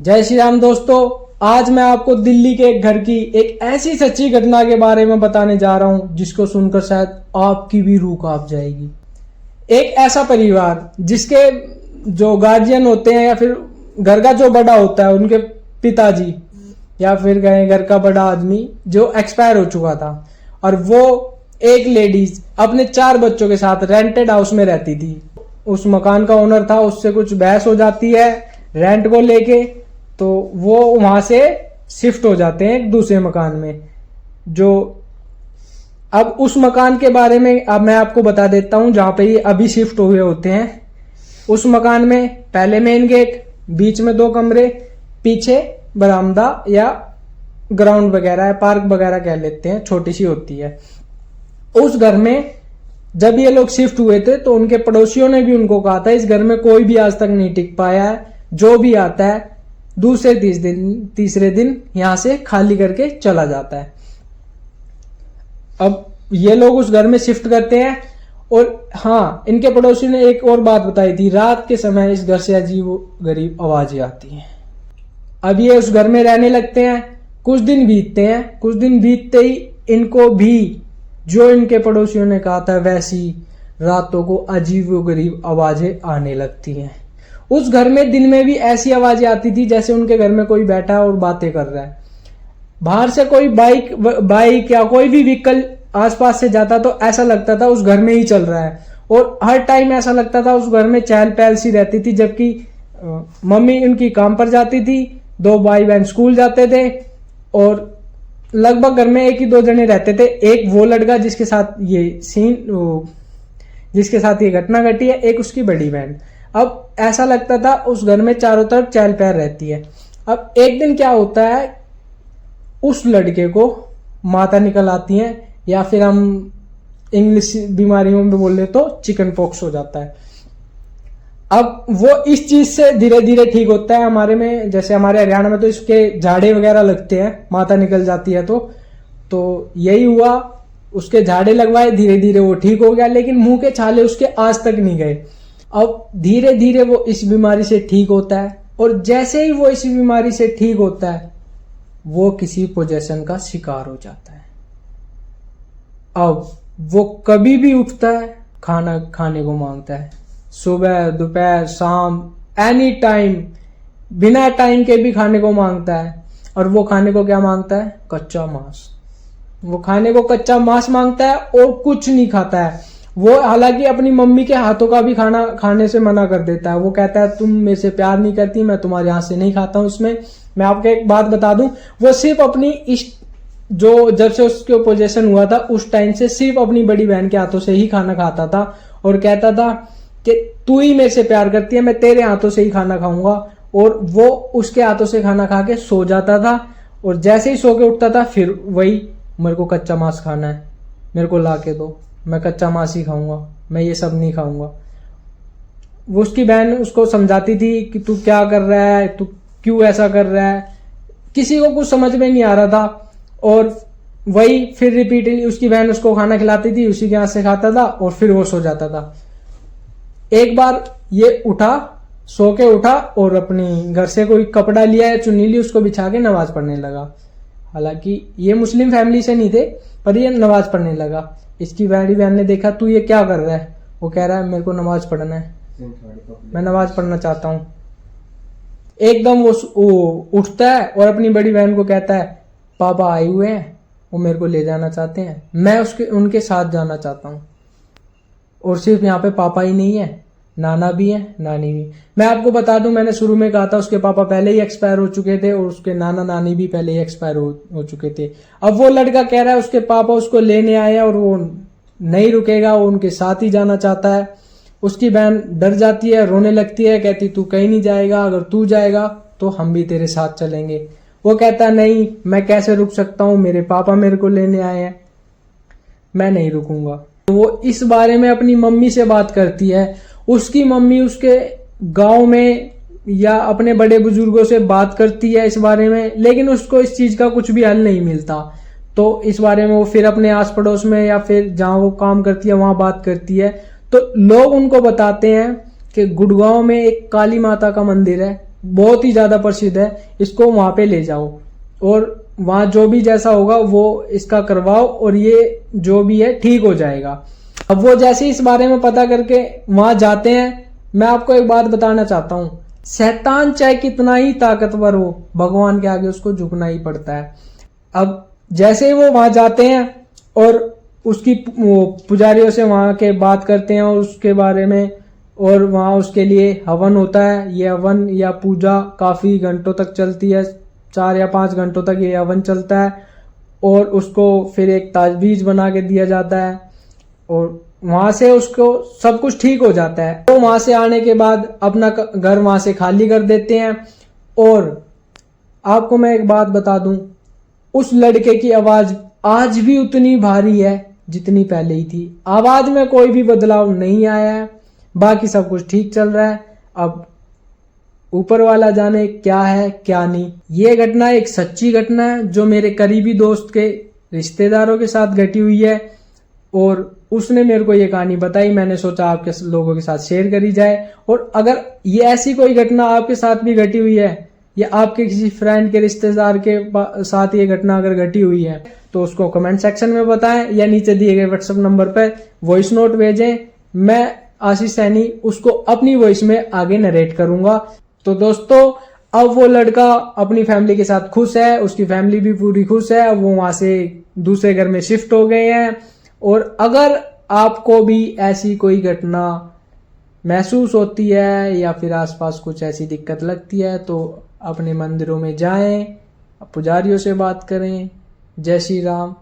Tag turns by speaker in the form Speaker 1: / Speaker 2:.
Speaker 1: जय श्री राम दोस्तों। आज मैं आपको दिल्ली के एक घर की एक ऐसी सच्ची घटना के बारे में बताने जा रहा हूं जिसको सुनकर शायद आपकी भी रूह कांप जाएगी। एक ऐसा परिवार जिसके जो गार्जियन होते हैं या फिर घर का जो बड़ा होता है, उनके पिताजी या फिर कहें घर का बड़ा आदमी जो एक्सपायर हो चुका था, और वो एक लेडीज अपने 4 बच्चों के साथ रेंटेड हाउस में रहती थी। उस मकान का ओनर था, उससे कुछ बहस हो जाती है रेंट को लेके, तो वो वहां से शिफ्ट हो जाते हैं एक दूसरे मकान में। जो अब उस मकान के बारे में अब मैं आपको बता देता हूं जहां पे ये अभी शिफ्ट हुए होते हैं। उस मकान में पहले मेन गेट, बीच में 2 कमरे, पीछे बरामदा या ग्राउंड वगैरह है, पार्क वगैरह कह लेते हैं, छोटी सी होती है। उस घर में जब ये लोग शिफ्ट हुए थे तो उनके पड़ोसियों ने भी उनको कहा था इस घर में कोई भी आज तक नहीं टिक पाया है, जो भी आता है दूसरे तीसरे दिन यहां से खाली करके चला जाता है। अब ये लोग उस घर में शिफ्ट करते हैं, और हाँ, इनके पड़ोसी ने एक और बात बताई थी, रात के समय इस घर से अजीब गरीब आवाजें आती हैं। अब ये उस घर में रहने लगते हैं, कुछ दिन बीतते हैं। कुछ दिन बीतते ही इनको भी जो इनके पड़ोसियों ने कहा था वैसी रातों को अजीब गरीब आवाजें आने लगती हैं। उस घर में दिन में भी ऐसी आवाजें आती थी जैसे उनके घर में कोई बैठा है और बातें कर रहा है। बाहर से कोई बाइक या कोई भी व्हीकल आसपास से जाता तो ऐसा लगता था उस घर में ही चल रहा है, और हर टाइम ऐसा लगता था उस घर में चहल पहल सी रहती थी। जबकि मम्मी उनकी काम पर जाती थी, 2 भाई बहन स्कूल जाते थे, और लगभग घर में 1 ही 2 जने रहते थे। एक वो लड़का जिसके साथ ये घटना घटी है, एक उसकी बड़ी बहन। अब ऐसा लगता था उस घर में चारों तरफ चहल पहल रहती है। अब एक दिन क्या होता है, उस लड़के को माता निकल आती है, या फिर हम इंग्लिश बीमारियों में बोले तो चिकन पॉक्स हो जाता है। अब वो इस चीज से धीरे धीरे ठीक होता है। हमारे में जैसे हमारे हरियाणा में तो इसके झाड़े वगैरह लगते हैं, माता निकल जाती है तो यही हुआ, उसके झाड़े लगवाए, धीरे धीरे वो ठीक हो गया। लेकिन मुंह के छाले उसके आज तक नहीं गए। अब धीरे धीरे वो इस बीमारी से ठीक होता है, और जैसे ही वो इस बीमारी से ठीक होता है वो किसी पोजेशन का शिकार हो जाता है। अब वो कभी भी उठता है, खाना खाने को मांगता है, सुबह दोपहर शाम एनी टाइम, बिना टाइम के भी खाने को मांगता है। और वो खाने को क्या मांगता है? कच्चा मांस। वो खाने को कच्चा मांस मांगता है और कुछ नहीं खाता है। वो हालांकि अपनी मम्मी के हाथों का भी खाना खाने से मना कर देता है। वो कहता है तुम मेरे से प्यार नहीं करती, मैं तुम्हारे हाथ से नहीं खाता हूं। इसमें मैं आपको एक बात बता दूं, वो सिर्फ अपनी जो जब से उसके पोजीशन हुआ था उस टाइम से सिर्फ अपनी बड़ी बहन के हाथों से ही खाना खाता था, और कहता था कि तू ही मेरे से प्यार करती है, मैं तेरे हाथों से ही खाना खाऊंगा। और वो उसके हाथों से खाना खा के सो जाता था, और जैसे ही सो के उठता था फिर वही, मेरे को कच्चा मांस खाना है, मेरे को ला के दो, मैं कच्चा मांस ही खाऊंगा, मैं ये सब नहीं खाऊंगा। वो उसकी बहन उसको समझाती थी कि तू क्या कर रहा है, तू क्यों ऐसा कर रहा है। किसी को कुछ समझ में नहीं आ रहा था, और वही फिर रिपीटली उसकी बहन उसको खाना खिलाती थी, उसी के हाथ से खाता था और फिर वो सो जाता था। एक बार ये उठा, सो के उठा, और अपनी घर से कोई कपड़ा लिया या चुन्नी ली, उसको बिछा के नमाज पढ़ने लगा। हालांकि ये मुस्लिम फैमिली से नहीं थे, पर ये नमाज पढ़ने लगा। इसकी बड़ी बहन ने देखा तू ये क्या कर रहा है, वो कह रहा है मेरे को नमाज पढ़ना है, मैं नमाज पढ़ना चाहता हूं। एकदम वो उठता है और अपनी बड़ी बहन को कहता है पापा आए हुए हैं, वो मेरे को ले जाना चाहते हैं, मैं उनके साथ जाना चाहता हूं। और सिर्फ यहाँ पे पापा ही नहीं है, नाना भी है, नानी भी। मैं आपको बता दूं, मैंने शुरू में कहा था उसके पापा पहले ही एक्सपायर हो चुके थे, और उसके नाना नानी भी पहले ही एक्सपायर हो चुके थे। अब वो लड़का कह रहा है उसके पापा उसको लेने आए हैं और वो नहीं रुकेगा, वो उनके साथ ही जाना चाहता है। उसकी बहन डर जाती है, रोने लगती है, कहती तू कहीं नहीं जाएगा, अगर तू जाएगा तो हम भी तेरे साथ चलेंगे। वो कहता नहीं, मैं कैसे रुक सकता हूं, मेरे पापा मेरे को लेने आए हैं, मैं नहीं रुकूंगा। वो इस बारे में अपनी मम्मी से बात करती है। उसकी मम्मी उसके गांव में या अपने बड़े बुजुर्गों से बात करती है इस बारे में, लेकिन उसको इस चीज का कुछ भी हल नहीं मिलता। तो इस बारे में वो फिर अपने आस पड़ोस में या फिर जहां वो काम करती है वहां बात करती है। तो लोग उनको बताते हैं कि गुड़गांव में एक काली माता का मंदिर है, बहुत ही ज्यादा प्रसिद्ध है, इसको वहां पे ले जाओ और वहां जो भी जैसा होगा वो इसका करवाओ और ये जो भी है ठीक हो जाएगा। अब वो जैसे इस बारे में पता करके वहां जाते हैं, मैं आपको एक बात बताना चाहता हूं, शैतान चाहे कितना ही ताकतवर हो, भगवान के आगे उसको झुकना ही पड़ता है। अब जैसे ही वो वहां जाते हैं और उसकी पुजारियों से वहां के बात करते हैं और उसके बारे में, और वहां उसके लिए हवन होता है। ये हवन या पूजा काफी घंटों तक चलती है, 4 या 5 घंटों तक ये हवन चलता है और उसको फिर एक ताजबीज बना के दिया जाता है और वहां से उसको सब कुछ ठीक हो जाता है। तो वहां से आने के बाद अपना घर वहां से खाली कर देते हैं। और आपको मैं एक बात बता दूं, उस लड़के की आवाज आज भी उतनी भारी है जितनी पहले ही थी, आवाज में कोई भी बदलाव नहीं आया है, बाकी सब कुछ ठीक चल रहा है। अब ऊपर वाला जाने क्या है क्या नहीं। ये घटना एक सच्ची घटना है जो मेरे करीबी दोस्त के रिश्तेदारों के साथ घटी हुई है और उसने मेरे को ये कहानी बताई, मैंने सोचा आपके लोगों के साथ शेयर करी जाए। और अगर ये ऐसी कोई घटना आपके साथ भी घटी हुई है या आपके किसी फ्रेंड के रिश्तेदार के साथ ये घटना अगर घटी हुई है तो उसको कमेंट सेक्शन में बताएं या नीचे दिए गए व्हाट्सएप नंबर पर वॉइस नोट भेजें। मैं आशीष सैनी उसको अपनी वॉइस में आगे नरेट करूंगा। तो दोस्तों, अब वो लड़का अपनी फैमिली के साथ खुश है, उसकी फैमिली भी पूरी खुश है, वो वहां से दूसरे घर में शिफ्ट हो गए हैं। और अगर आपको भी ऐसी कोई घटना महसूस होती है या फिर आसपास कुछ ऐसी दिक्कत लगती है तो अपने मंदिरों में जाएं, पुजारियों से बात करें। जय श्री राम।